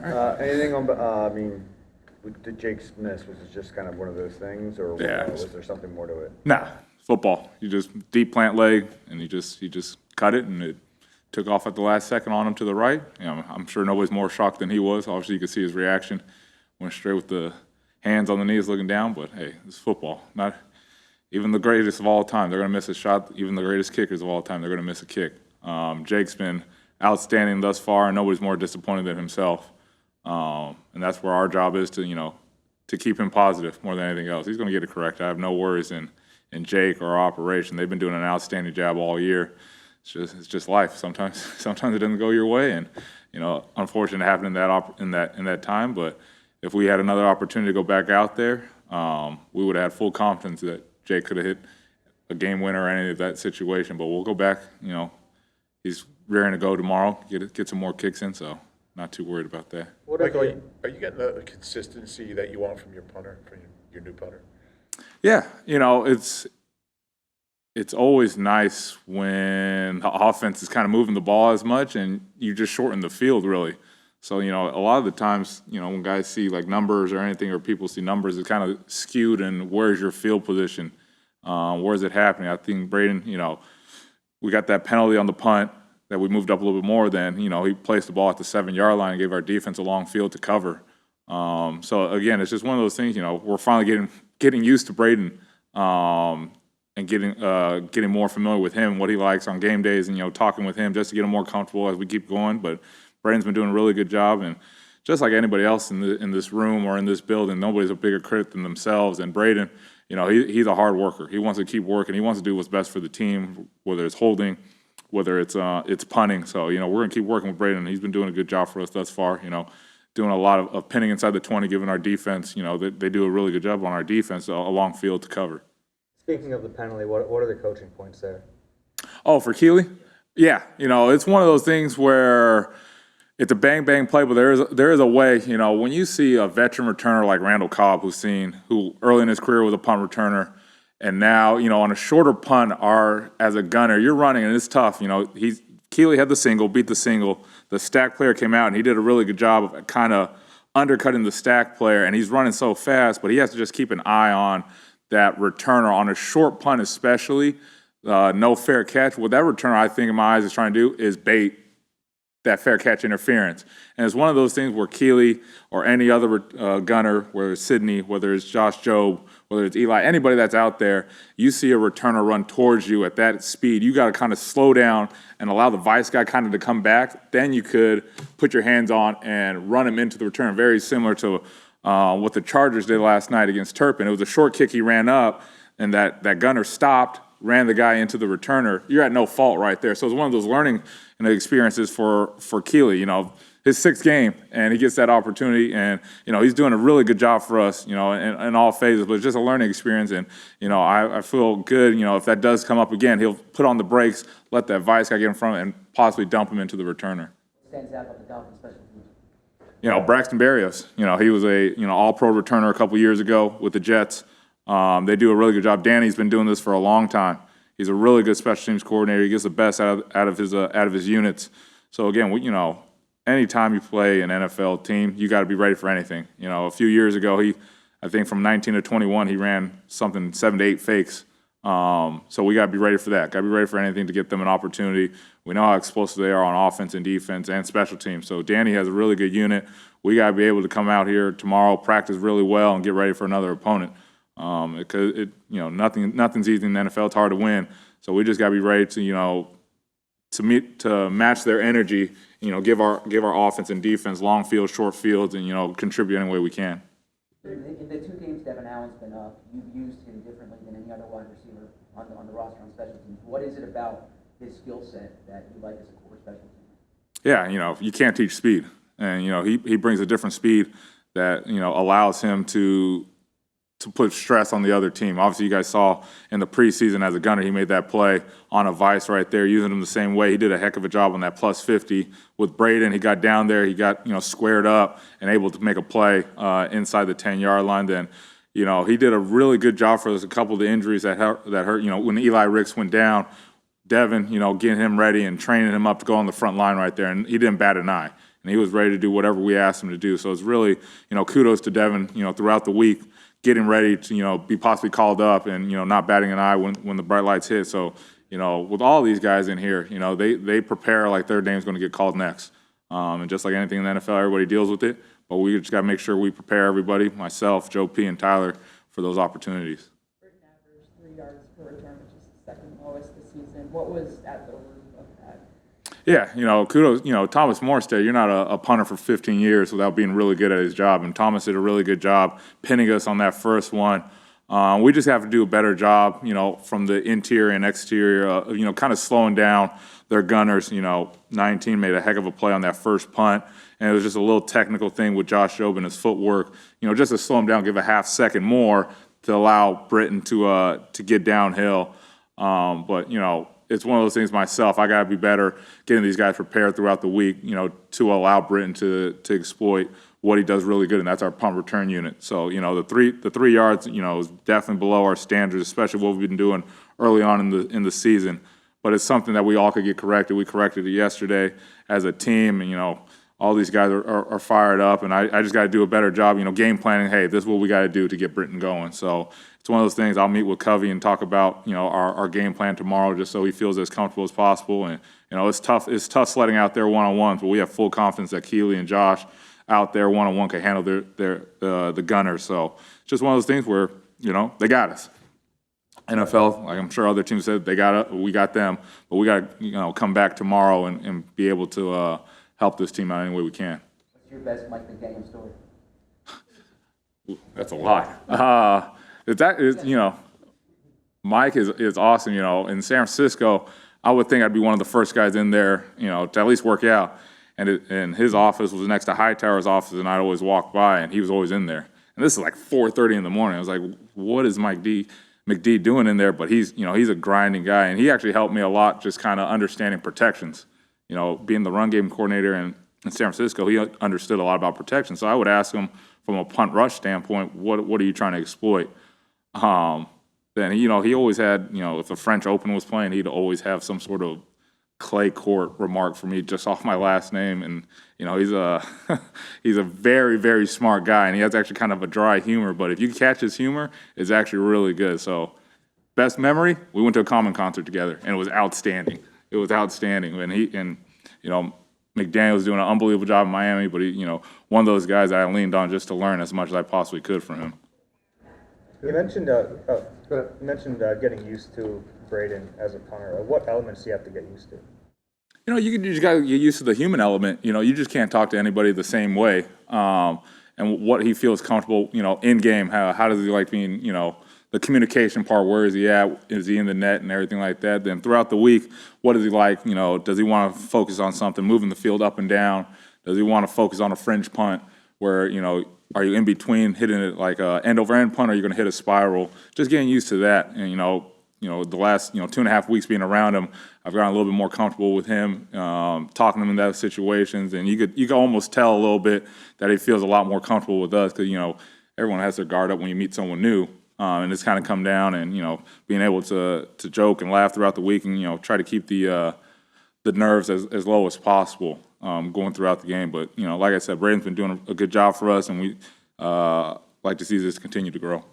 Anything on, did Jake's miss, was it just kind of one of those things, or was there something more to it? Nah, football. You just deep plant leg, and he just cut it, and it took off at the last second on him to the right. I'm sure nobody's more shocked than he was. Obviously, you could see his reaction. Went straight with the hands on the knees looking down, but hey, it's football. Not even the greatest of all time, they're going to miss a shot. Even the greatest kickers of all time, they're going to miss a kick. Jake's been outstanding thus far, and nobody's more disappointed than himself. And that's where our job is to keep him positive more than anything else. He's going to get it correct. I have no worries in Jake or our operation. They've been doing an outstanding job all year. It's just life. Sometimes it doesn't go your way, and unfortunate it happened in that time. But if we had another opportunity to go back out there, we would have had full confidence that Jake could have hit a game winner or any of that situation. But we'll go back. He's raring to go tomorrow. Get some more kicks in. So not too worried about that. Michael, are you getting the consistency that you want from your punter, from your new punter? Yeah, it's always nice when the offense is kind of moving the ball as much and you just shorten the field, really. So, a lot of the times, when guys see like numbers or anything, or people see numbers, it's kind of skewed and where's your field position? Where's it happening? I think Braden, we got that penalty on the punt that we moved up a little bit more than, he placed the ball at the 7-yard line and gave our defense a long field to cover. So again, it's just one of those things, we're finally getting used to Braden, and getting more familiar with him, what he likes on game days, and talking with him just to get him more comfortable as we keep going. But Braden's been doing a really good job, and just like anybody else in this room or in this building, nobody's a bigger critic than themselves. And Braden, he's a hard worker. He wants to keep working. He wants to do what's best for the team, whether it's holding, whether it's punting. So we're gonna keep working with Braden. He's been doing a good job for us thus far. Doing a lot of pinning inside the 20, giving our defense. They do a really good job on our defense, a long field to cover. Speaking of the penalty, what are the coaching points there? Oh, for Keeley? Yeah, it's one of those things where it's a bang play, but there is a way. When you see a veteran returner like Randall Cobb, who early in his career was a punt returner, and now on a shorter punt, as a gunner, you're running and it's tough. Keeley had the single, beat the single. The stack player came out and he did a really good job of kind of undercutting the stack player, and he's running so fast, but he has to just keep an eye on that returner on a short punt, especially no fair catch. What that returner, I think, in my eyes, is trying to do is bait that fair catch interference. And it's one of those things where Keeley or any other gunner, whether it's Sidney, whether it's Josh Jobe, whether it's Eli, anybody that's out there, you see a returner run towards you at that speed, you got to kind of slow down and allow the vice guy kind of to come back. Then you could put your hands on and run him into the return, very similar to what the Chargers did last night against Turpin. It was a short kick, he ran up, and that gunner stopped, ran the guy into the returner. You're at no fault right there. So it's one of those learning experiences for Keeley. His 6th game, and he gets that opportunity, and he's doing a really good job for us, in all phases. But it's just a learning experience, and I feel good. If that does come up again, he'll put on the brakes, let that vice guy get in front, and possibly dump him into the returner. Stands out about the Dolphins special teams. Braxton Berrios, he was a, all-pro returner a couple years ago with the Jets. They do a really good job. Danny's been doing this for a long time. He's a really good special teams coordinator. He gets the best out of his units. So again, anytime you play an NFL team, you got to be ready for anything. A few years ago, I think from 19 to 21, he ran something 7 to 8 fakes. So we got to be ready for that. Got to be ready for anything to get them an opportunity. We know how explosive they are on offense and defense and special teams. So Danny has a really good unit. We got to be able to come out here tomorrow, practice really well, and get ready for another opponent. Because nothing's easy in the NFL. It's hard to win. So we just got to be ready to match their energy. Give our offense and defense long fields, short fields, and contribute any way we can. In the 2 games Devon Allen's been up, you've used him differently than any other wide receiver on the roster on special teams. What is it about his skill set that you like as a core special team? Yeah, you can't teach speed, and he brings a different speed that allows him to put stress on the other team. Obviously, you guys saw in the preseason as a gunner, he made that play on a vice right there, using him the same way. He did a heck of a job on that plus 50 with Braden. He got down there, he got squared up and able to make a play inside the 10-yard line. Then, he did a really good job for us. A couple of the injuries that hurt. When Eli Ricks went down, Devon, getting him ready and training him up to go on the front line right there, and he didn't bat an eye. and he was ready to do whatever we asked him to do. So it's really, kudos to Devon, throughout the week, getting ready to, be possibly called up and, not batting an eye when the bright lights hit. So, with all these guys in here, they prepare like their name's going to get called next. And just like anything in the NFL, everybody deals with it. But we just got to make sure we prepare everybody, myself, Joe P., and Tyler, for those opportunities. Britain averaged 3 yards per return, which is the second lowest this season. What was at the root of that? Yeah, kudos. Thomas Morstead, you're not a punter for 15 years without being really good at his job. And Thomas did a really good job pinning us on that first one. We just have to do a better job, from the interior and exterior, kind of slowing down their gunners. 19 made a heck of a play on that first punt, and it was just a little technical thing with Josh Jobe and his footwork, just to slow him down, give a half second more to allow Britton to get downhill. But, it's one of those things myself. I got to be better getting these guys prepared throughout the week, to allow Britton to exploit what he does really good, and that's our punt return unit. So, the 3 yards, is definitely below our standards, especially what we've been doing early on in the season. But it's something that we all could get corrected. We corrected it yesterday as a team, and, all these guys are fired up, and I just got to do a better job, game planning. Hey, this is what we got to do to get Britton going. So it's one of those things. I'll meet with Covey and talk about, our game plan tomorrow, just so he feels as comfortable as possible. And, it's tough. It's tough sledding out there one-on-one, but we have full confidence that Keely and Josh out there one-on-one can handle the gunners. So just one of those things where, they got us. NFL, like I'm sure other teams said, we got them, but we got to, come back tomorrow and be able to help this team out any way we can. What's your best Mike McDaniel story? Ooh, that's a lot. Mike is awesome. In San Francisco, I would think I'd be one of the first guys in there, to at least work out. And his office was next to Hightower's office, and I'd always walk by, and he was always in there. And this is like 4:30 in the morning. I was like, what is McD doing in there? But he's a grinding guy, and he actually helped me a lot just kind of understanding protections. Being the run game coordinator in San Francisco, he understood a lot about protection. So I would ask him from a punt rush standpoint, what are you trying to exploit? Then he always had, if the French Open was playing, he'd always have some sort of clay court remark for me just off my last name. And, he's a very, very smart guy, and he has actually kind of a dry humor. But if you catch his humor, it's actually really good. So best memory, we went to a Common concert together, and it was outstanding. It was outstanding. And McDaniel was doing an unbelievable job in Miami, but one of those guys that I leaned on just to learn as much as I possibly could from him. You mentioned getting used to Braden as a punter. What elements do you have to get used to? You just got to get used to the human element. You just can't talk to anybody the same way. And what he feels comfortable, in game. How does he like being, the communication part, where is he at? Is he in the net and everything like that? Then throughout the week, what is he like? Does he want to focus on something, moving the field up and down? Does he want to focus on a fringe punt where, are you in between hitting it like a end over end punt, or are you going to hit a spiral? Just getting used to that. And, the last, 2.5 weeks being around him, I've gotten a little bit more comfortable with him, talking to him in those situations. And you could almost tell a little bit that he feels a lot more comfortable with us because, everyone has their guard up when you meet someone new. And it's kind of come down and, being able to joke and laugh throughout the week and, try to keep the nerves as low as possible going throughout the game. But, like I said, Braden's been doing a good job for us, and we like to see this continue to grow.